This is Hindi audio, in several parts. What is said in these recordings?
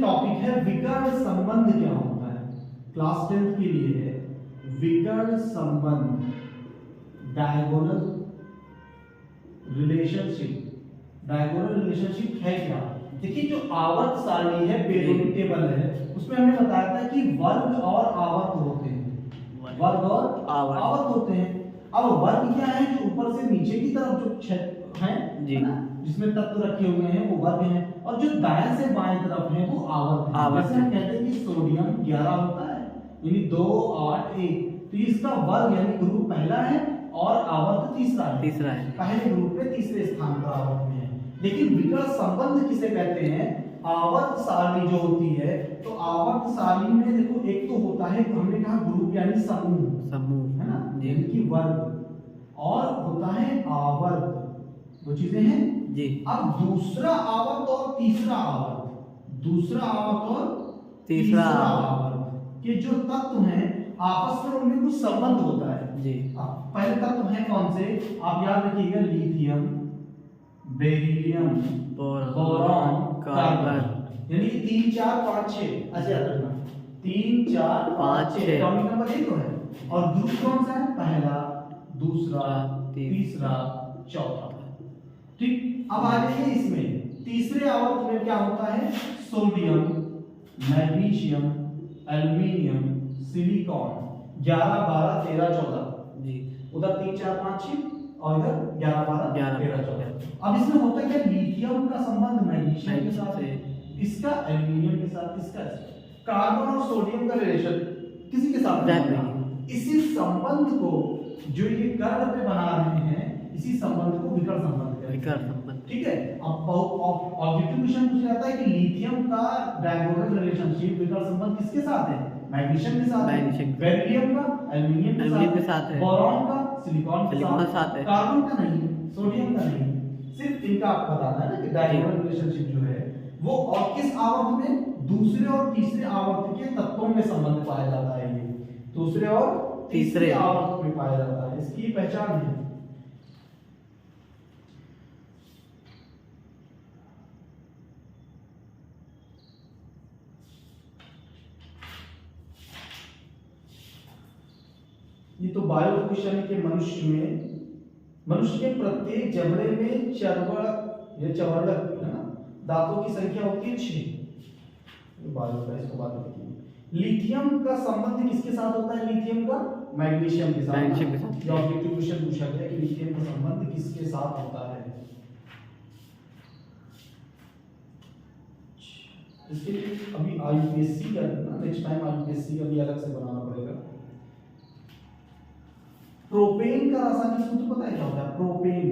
टॉपिक है विकर्ण संबंध क्या होता है। क्लास 10 के लिए है विकर्ण संबंध, डायगोनल रिलेशनशिप। डायगोनल रिलेशनशिप है क्या? देखिए जो आवर्त सारणी है, पीरियोडिक टेबल है, उसमें हमने बताया था कि वर्ग और आवर्त होते हैं। वर्ग और आवर्त होते हैं। अब वर्ग क्या है? जो ऊपर से नीचे की तरफ जो क्षेत्र है ना, जिसमें तत्व रखे हुए हैं वो वर्ग हैं, और जो दाएं से बाएं तरफ है वो आवर्त है। जैसे हम कहते हैं कि सोडियम 11 होता है, यानी 2 8 1, तो इसका वर्ग यानी ग्रुप पहला है और आवर्त तीसरा है। पहले ग्रुप में तीसरे स्थान पर आवर्त में है। लेकिन विकर्ण संबंध किसे कहते हैं? आवर्त सारणी जो होती है, तो आवर्त सारणी में देखो एक तो होता है, हमने कहा ग्रुप यानी समूह है ना, यानी कि वर्ग, और होता है आवर्त। दो चीजें हैं जी। अब दूसरा आवर्त और तीसरा आवर्त के जो तत्व हैं आपस में उनमें कुछ संबंध होता है जी। पहले तत्व हैं कौन से? आप याद रखिएगा, लिथियम, बेरिलियम, बोरॉन, कार्बन, यानी 3 4 5 6। अच्छा याद रखना, 3 4 5 6 एटॉमिक नंबर एक तो है, और ग्रुप कौन सा है? पहला, दूसरा, तीसरा, चौथा। ठीक, अब आ जाइए इसमें तीसरे आवर्त में क्या होता है? सोडियम, मैग्नीशियम, एल्युमिनियम, सिलिकॉन, 11 12 13 14 जी। उधर 3 4 5 6 और इधर 11 12 13 14। अब इसमें होता है क्या? लिथियम का संबंध मैग्नीशियम के साथ है, इसका एल्युमिनियम के साथ, इसका कार्बन और सोडियम का रिलेशन किसी के साथ नहीं। इसी संबंध को जो ये कर्ण पे बना रहे हैं, इसी संबंध को विकर्ण संबंध कहते हैं। ठीक है। अब ऑब्जेक्टिव क्वेश्चन पूछा जाता है कि लिथियम का डायगोनल रिलेशनशिप, विकर्ण संबंध किसके साथ है? मैग्नीशियम के साथ है। बेरिलियम का एल्युमिनियम के साथ है। बोरॉन का सिलिकॉन के साथ है। कार्बन का नहीं, सोडियम का नहीं, सिर्फ इनका आपको बताना है ना कि डायगोनल रिलेशनशिप जो है वो और किस आवर्त में? दूसरे और तीसरे आवर्त के तत्वों में संबंध पाया जाता है। ये दूसरे और तीसरे आवर्त में पाया जाता है, इसकी पहचान है। ये तो बायो क्वेश्चन के मनुष्य के प्रत्येक जबड़े में चर्वणक है ना, दांतों की संख्या होती है 6। बायो का इसको बात देखिए। लिथियम का संबंध किसके साथ होता है? लिथियम का मैग्नीशियम के साथ। जो ऑब्जेक्टिव क्वेश्चन पूछा गया कि लिथियम का संबंध किसके साथ होता है। इसके लिए अभी आईयूपीएससी का ना, नेक्स्ट टाइम आईयूपीएससी का भी अलग से बनाना पड़ेगा। प्रोपेन का रासायनिक सूत्र पता है क्या होता है? प्रोपेन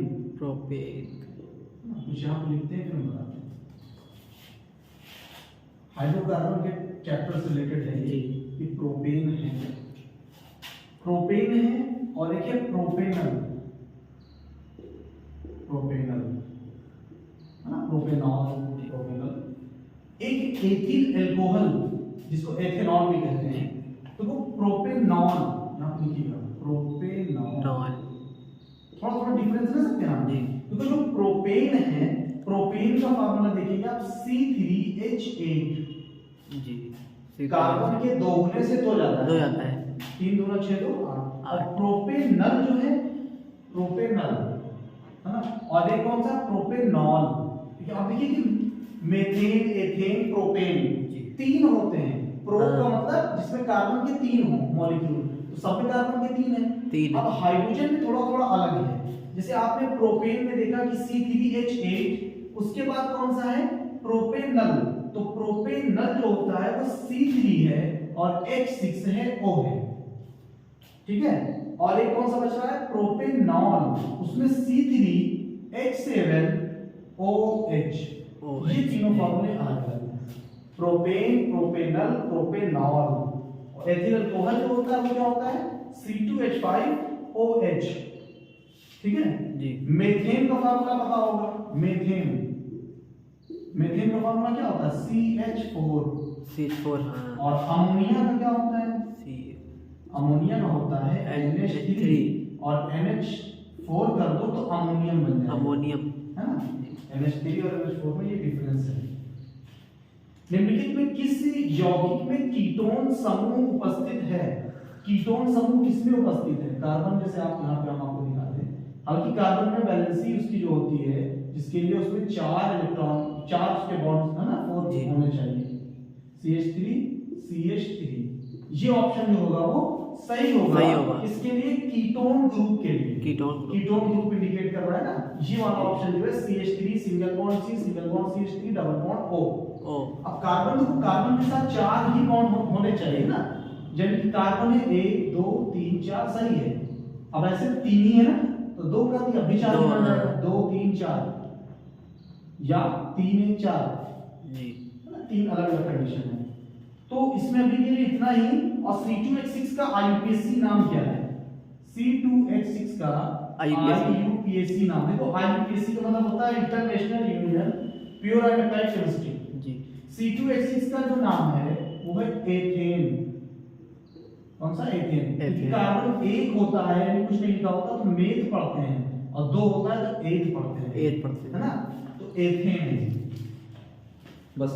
कुछ यहाँ पे लिखते हैं, फिर हम बताते हैं। हाइड्रोकार्बन के चैप्टर से रिलेटेड है ये कि प्रोपेन है और एक है प्रोपेनल है ना, प्रोपेनल। एक एथिल अल्कोहल जिसको एथेनॉल भी कहते हैं, तो वो प्रोपेनॉल, यहाँ पे लिखिएगा प्रोपेनॉल। थोड़ा डिफरेंस ले सकते हैं आप जी। तो जो प्रोपेन है, प्रोपेन का फार्मूला देखिएगा आप, C3H8 जी। कार्बन के 2 गुने से 2 जाता है, 3 दूना 6 2 8। और प्रोपेनल जो है, प्रोपेनल है ना, और एक कौन सा? प्रोपेनॉल। ठीक है। आप देखिए कि मेथेन, एथेन, प्रोपेन 3 होते हैं। प्रो का मतलब जिसमें कार्बन के 3 हो मॉलिक्यूल, तो सब में कार्बन के 3 है। अब हाइड्रोजन में थोड़ा अलग है। जैसे आपने प्रोपेन में देखा कि C3H8, उसके बाद कौन सा है? प्रोपेनल। तो प्रोपेनल जो होता है वो C3 है और H6 है, O है। ठीक है। और एक कौन सा बच रहा है? प्रोपेनॉल, उसमें C3H7 OH। ये तीनों फॉर्मूले अलग हैं। Propane, propanal, propanol. और एथिल अल्कोहल जो होता है वो क्या होता है? C2H5OH। ठीक है जी। मेथेन का फार्मूला पता होगा, मेथेन का फार्मूला क्या होता है? CH4 हाँ। और अमोनिया का क्या होता है? अमोनिया का होता है NH3, और NH4 कर दो तो अमोनियम बन जाएगा, अमोनियम है ना। NH3 और NH4 में ये डिफरेंस है। निम्नलिखित में किस यौगिक में कीटोन समूह उपस्थित है? कीटोन समूह किसमें उपस्थित है? कार्बन, जैसे आप यहाँ पे हम आपको दिखाते हैं, हालांकि कार्बन में वैलेंसी उसकी जो होती है, जिसके लिए उसमें 4 इलेक्ट्रॉन, 4 उसके बॉन्ड्स है ना, 4 होने चाहिए, CH3 CH3। ये ऑप्शन जो होगा वो सही होगा। इसके लिए कीटोन ग्रुप के लिए, कीटोन ग्रुप इंडिकेट कर रहा है ना, ये वाला ऑप्शन जो है CH3 single bond C single bond CH3 double bond O। अब कार्बन के साथ 4 ही बॉन्ड होने चाहिए ना, जबकि कार्बन है 1 2 3 4 सही है। अब ऐसे 3 ही है ना, तो 2 कर दिया, अभी 4 बन जाएगा, 2 3 4 या 3 1 4 जी, 3 अलग अलग कंडीशन है। तो इसमें अभी के लिए इतना ही। और C2H6 का IUPAC नाम क्या है? C2H6 का IUPAC नाम, देखो IUPAC का मतलब होता है International Union Pure and Applied Chemistry जी। C2H6 का जो नाम है वो है एथेन। कौन सा? एथेन। कार्बन 1 होता है, यानी कुछ नहीं लिखा होता तो मेथ पढ़ते हैं, और 2 होता है तो एथ पढ़ते हैं, है ना, तो एथेन है बस।